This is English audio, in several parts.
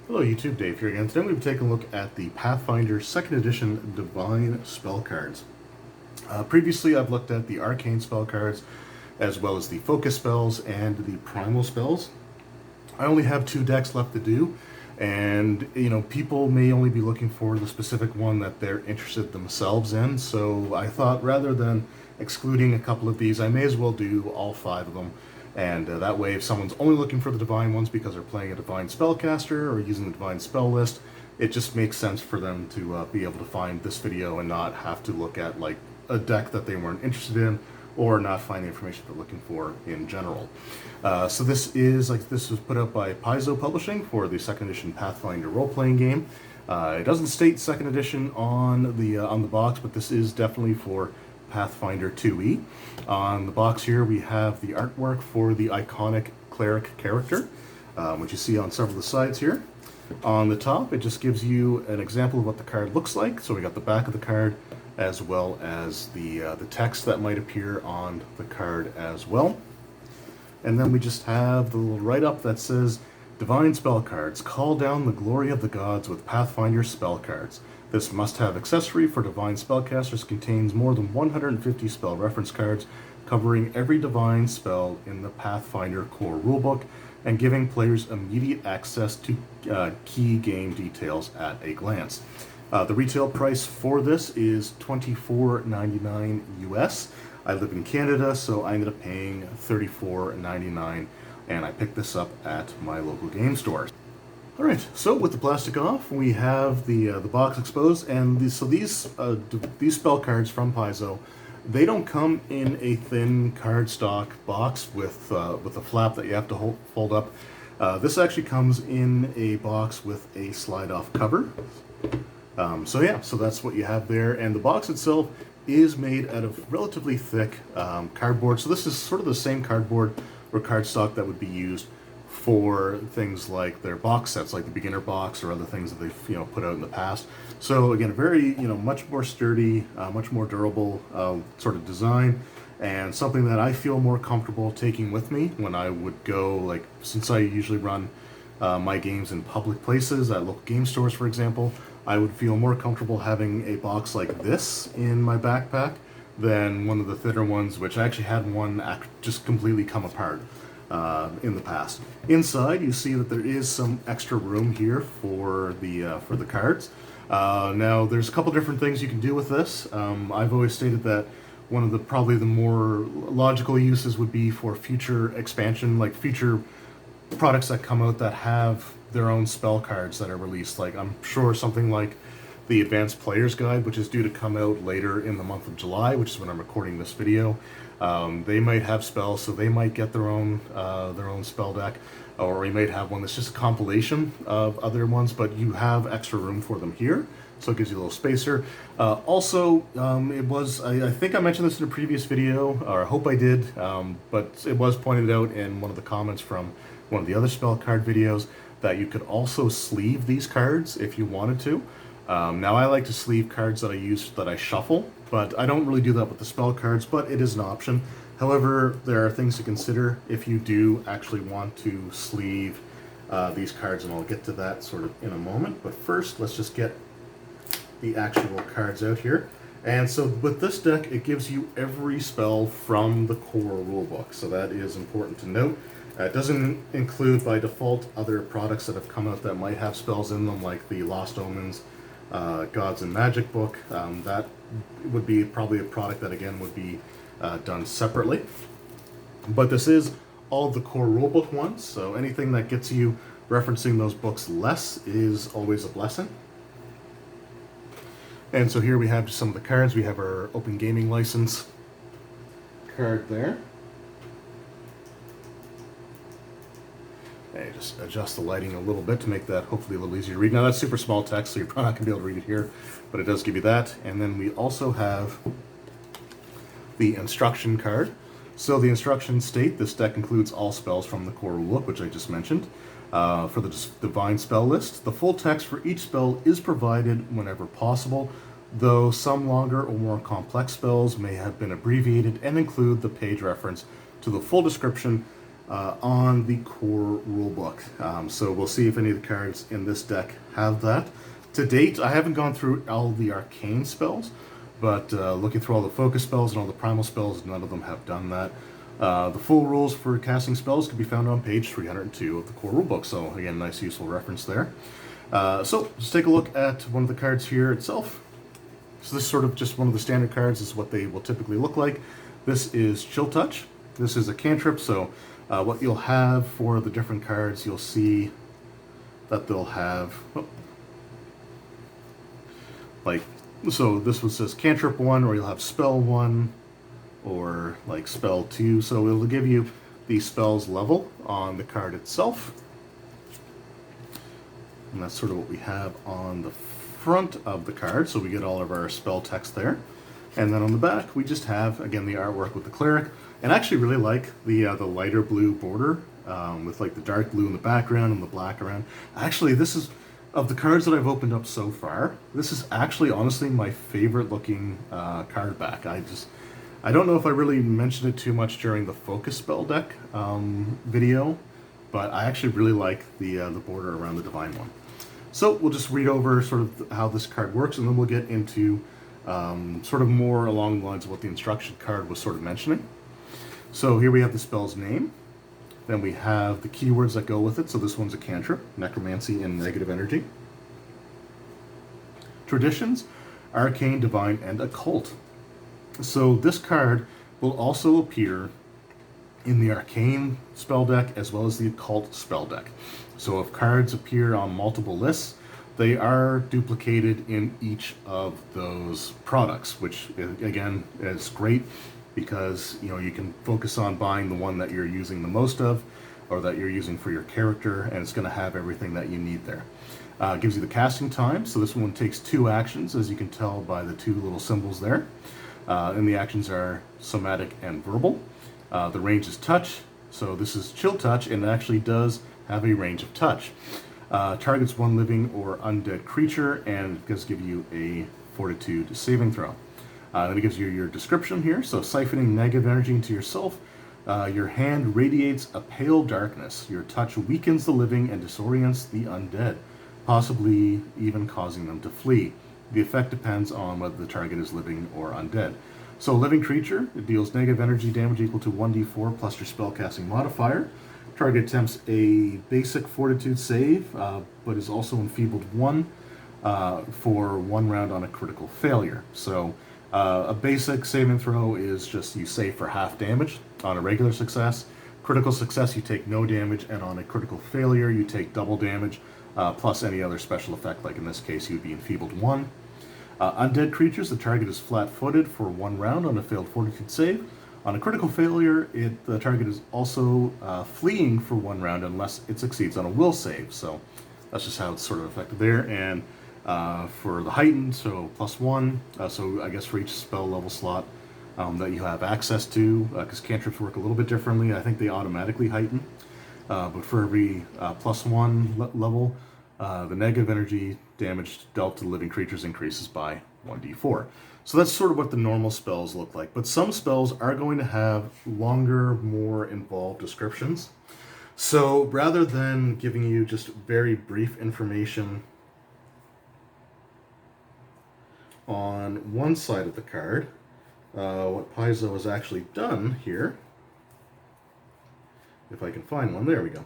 Hello YouTube, Dave here again. Today we'll be taking a look at the Pathfinder 2nd Edition Divine Spell Cards. Previously I've looked at the Arcane Spell Cards, as well as the Focus Spells and the Primal Spells. I only have 2 decks left to do, and people may only be looking for the specific one that they're interested themselves in, so I thought rather than excluding a couple of these, I may as well do all 5 of them. And that way, if someone's only looking for the Divine ones because they're playing a Divine Spellcaster or using the Divine Spell list, it just makes sense for them to be able to find this video and not have to look at like a deck that they weren't interested in or not find the information they're looking for in general. So this was put out by Paizo Publishing for the 2nd edition Pathfinder role-playing game. It doesn't state 2nd edition on the box, but this is definitely for Pathfinder 2e. On the box here we have the artwork for the iconic cleric character, which you see on several of the sides here. On the top it just gives you an example of what the card looks like. So we got the back of the card as well as the text that might appear on the card as well. And then we just have the little write-up that says, Divine Spell Cards. Call down the glory of the gods with Pathfinder spell cards. This must-have accessory for Divine Spellcasters contains more than 150 spell reference cards covering every Divine spell in the Pathfinder core rulebook and giving players immediate access to key game details at a glance. The retail price for this is $24.99 US. I live in Canada, so I ended up paying $34.99, and I picked this up at my local game store. Alright, so with the plastic off, we have the box exposed, and these spell cards from Paizo, they don't come in a thin cardstock box with a flap that you have to fold up. This actually comes in a box with a slide-off cover. So that's what you have there, and the box itself is made out of relatively thick cardboard. So this is sort of the same cardboard or cardstock that would be used for things like their box sets, like the beginner box or other things that they've put out in the past. So again, a very much more sturdy, much more durable sort of design, and something that I feel more comfortable taking with me when I would go, like, since I usually run my games in public places, at local game stores for example, I would feel more comfortable having a box like this in my backpack than one of the thinner ones, which I actually had one just completely come apart in the past. Inside, you see that there is some extra room here for the cards. Now, there's a couple different things you can do with this. I've always stated that one of probably the more logical uses would be for future expansion, like future products that come out that have their own spell cards that are released. Like, I'm sure something like the Advanced Player's Guide, which is due to come out later in the month of July, which is when I'm recording this video. They might have spells, so they might get their own spell deck, or we might have one that's just a compilation of other ones, but you have extra room for them here, so it gives you a little spacer. I think I mentioned this in a previous video, or I hope I did, but it was pointed out in one of the comments from one of the other spell card videos that you could also sleeve these cards if you wanted to. Now, I like to sleeve cards that I shuffle, but I don't really do that with the spell cards, but it is an option. However, there are things to consider if you do actually want to sleeve these cards, and I'll get to that sort of in a moment. But first, let's just get the actual cards out here. And so with this deck, it gives you every spell from the core rulebook, so that is important to note. It doesn't include, by default, other products that have come out that might have spells in them, like the Lost Omens, Gods and Magic book. That would be probably a product that, again, would be done separately. But this is all of the core rulebook ones, so anything that gets you referencing those books less is always a blessing. And so here we have just some of the cards. We have our Open Gaming License card there. And just adjust the lighting a little bit to make that hopefully a little easier to read. Now, that's super small text, so you're probably not going to be able to read it here, but it does give you that. And then we also have the instruction card. So the instructions state this deck includes all spells from the core rulebook, which I just mentioned. For the Divine Spell list, the full text for each spell is provided whenever possible, though some longer or more complex spells may have been abbreviated and include the page reference to the full description on the core rulebook. So we'll see if any of the cards in this deck have that. To date, I haven't gone through all the arcane spells, but looking through all the focus spells and all the primal spells, none of them have done that. The full rules for casting spells can be found on page 302 of the core rulebook, so again, nice useful reference there. So let's take a look at one of the cards here itself. So this is sort of just one of the standard cards. This is what they will typically look like. This is Chill Touch. This is a cantrip, so what you'll have for the different cards, you'll see that they'll have, so this one says cantrip 1, or you'll have spell 1, or like spell 2. So it'll give you the spell's level on the card itself. And that's sort of what we have on the front of the card, so we get all of our spell text there. And then on the back, we just have, again, the artwork with the cleric. And I actually really like the lighter blue border with like the dark blue in the background and the black around. Actually, this is, of the cards that I've opened up so far, this is actually honestly my favorite looking card back. I don't know if I really mentioned it too much during the focus spell deck video, but I actually really like the border around the Divine one. So we'll just read over sort of how this card works, and then we'll get into sort of more along the lines of what the instruction card was sort of mentioning. So here we have the spell's name. Then we have the keywords that go with it. So this one's a cantrip, necromancy and negative energy. Traditions, arcane, divine, and occult. So this card will also appear in the arcane spell deck as well as the occult spell deck. So if cards appear on multiple lists, they are duplicated in each of those products, which again is great because you can focus on buying the one that you're using the most of, or that you're using for your character, and it's going to have everything that you need there. It gives you the casting time, so this one takes 2 actions, as you can tell by the 2 little symbols there. And the actions are somatic and verbal. The range is touch, so this is Chill Touch, and it actually does have a range of touch. Targets 1 living or undead creature, and it does give you a fortitude saving throw. Then it gives you your description here. So siphoning negative energy into yourself. Your hand radiates a pale darkness. Your touch weakens the living and disorients the undead, possibly even causing them to flee. The effect depends on whether the target is living or undead. So living creature, it deals negative energy damage equal to 1d4 plus your spellcasting modifier. Target attempts a basic fortitude save, but is also enfeebled 1 for 1 round on a critical failure. So a basic saving throw is just you save for half damage on a regular success. Critical success, you take no damage, and on a critical failure, you take double damage, plus any other special effect, like in this case, you'd be enfeebled 1. Undead creatures, the target is flat-footed for 1 round on a failed fortitude save. On a critical failure, the target is also fleeing for 1 round unless it succeeds on a will save. So that's just how it's sort of affected there. And for the heightened, so +1. So I guess for each spell level slot that you have access to, because cantrips work a little bit differently. I think they automatically heighten. But for every +1 level, the negative energy damage dealt to living creatures increases by 1d4. So that's sort of what the normal spells look like. But some spells are going to have longer, more involved descriptions. So rather than giving you just very brief information on one side of the card, what Paizo has actually done here, if I can find one, there we go.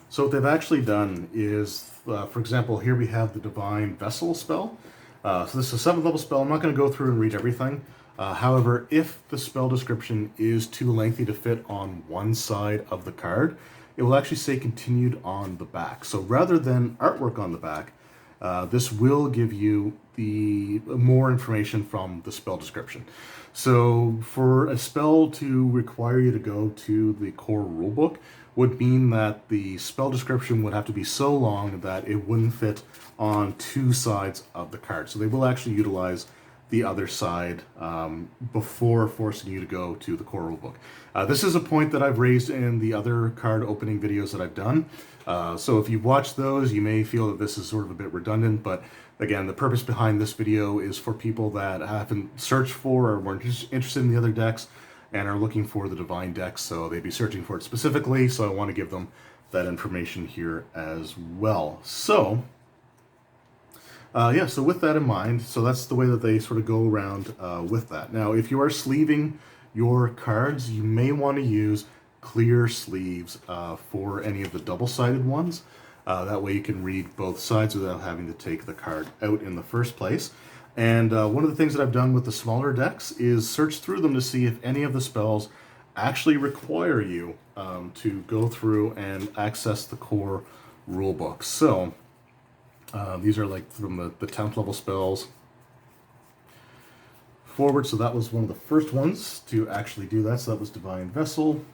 So what they've actually done is, for example, here we have the Divine Vessel spell. So this is a 7th level spell. I'm not going to go through and read everything. However, if the spell description is too lengthy to fit on one side of the card, it will actually say continued on the back. So rather than artwork on the back, this will give you the more information from the spell description. So for a spell to require you to go to the core rulebook would mean that the spell description would have to be so long that it wouldn't fit on 2 sides of the card. So they will actually utilize the other side before forcing you to go to the core rulebook. This is a point that I've raised in the other card opening videos that I've done. So if you've watched those, you may feel that this is sort of a bit redundant, but again, the purpose behind this video is for people that haven't searched for or weren't interested in the other decks and are looking for the Divine decks, so they'd be searching for it specifically, so I want to give them that information here as well. So, yeah, so with that in mind, so that's the way that they sort of go around with that. Now, if you are sleeving your cards, you may want to use clear sleeves for any of the double-sided ones. That way you can read both sides without having to take the card out in the first place. And one of the things that I've done with the smaller decks is search through them to see if any of the spells actually require you to go through and access the core rulebook. So these are like from the 10th level spells forward. So that was one of the first ones to actually do that. So that was Divine Vessel.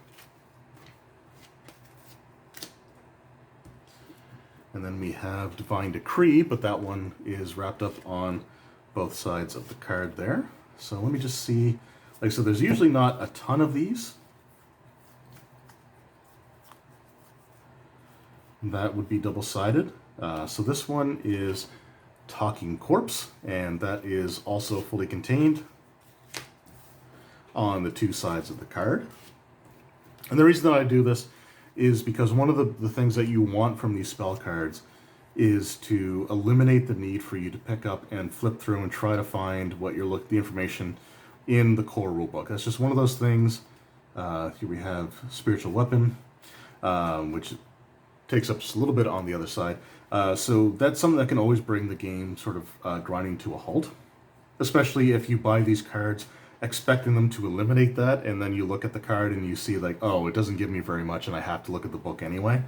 And then we have Divine Decree, but that one is wrapped up on both sides of the card there. So let me just see. Like I said, there's usually not a ton of these. That would be double-sided. So this one is Talking Corpse, and that is also fully contained on the two sides of the card. And the reason that I do this is because one of the things that you want from these spell cards is to eliminate the need for you to pick up and flip through and try to find what you're the information in the core rulebook. That's just one of those things. Here we have Spiritual Weapon, which takes up just a little bit on the other side. So that's something that can always bring the game sort of grinding to a halt, especially if you buy these cards expecting them to eliminate that, and then you look at the card and you see like, oh, it doesn't give me very much and I have to look at the book anyway.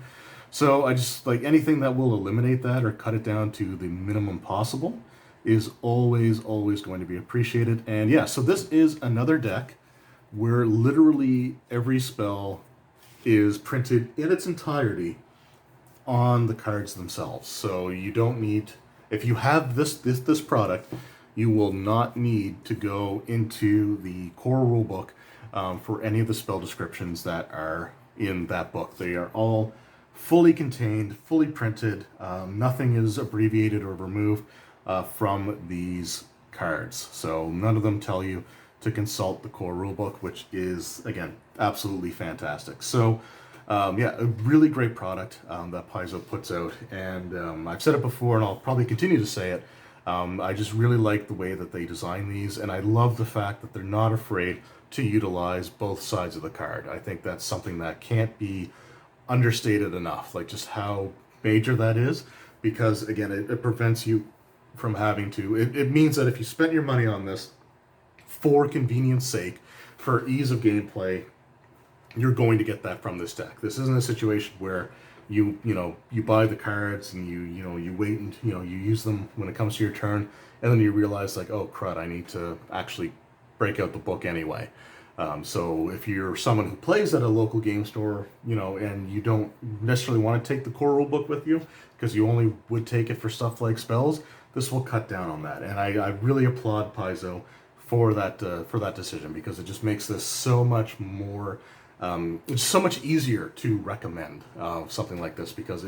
So I just like anything that will eliminate that or cut it down to the minimum possible is always going to be appreciated. And yeah, so this is another deck where literally every spell is printed in its entirety on the cards themselves. So you don't need, if you have this product, you will not need to go into the core rulebook for any of the spell descriptions that are in that book. They are all fully contained, fully printed. Nothing is abbreviated or removed from these cards. So none of them tell you to consult the core rulebook, which is, again, absolutely fantastic. So yeah, a really great product that Paizo puts out. And I've said it before, and I'll probably continue to say it. I just really like the way that they design these, and I love the fact that they're not afraid to utilize both sides of the card. I think that's something that can't be understated enough, like just how major that is, because again, it prevents you from having to, it means that if you spent your money on this for convenience sake, for ease of gameplay, you're going to get that from this deck. This isn't a situation where you buy the cards and you wait and you use them when it comes to your turn, and then you realize like, oh crud, I need to actually break out the book anyway. So if you're someone who plays at a local game store, and you don't necessarily want to take the core rulebook with you because you only would take it for stuff like spells, this will cut down on that. And I really applaud Paizo for that decision, because it just makes this so much more. It's so much easier to recommend something like this, because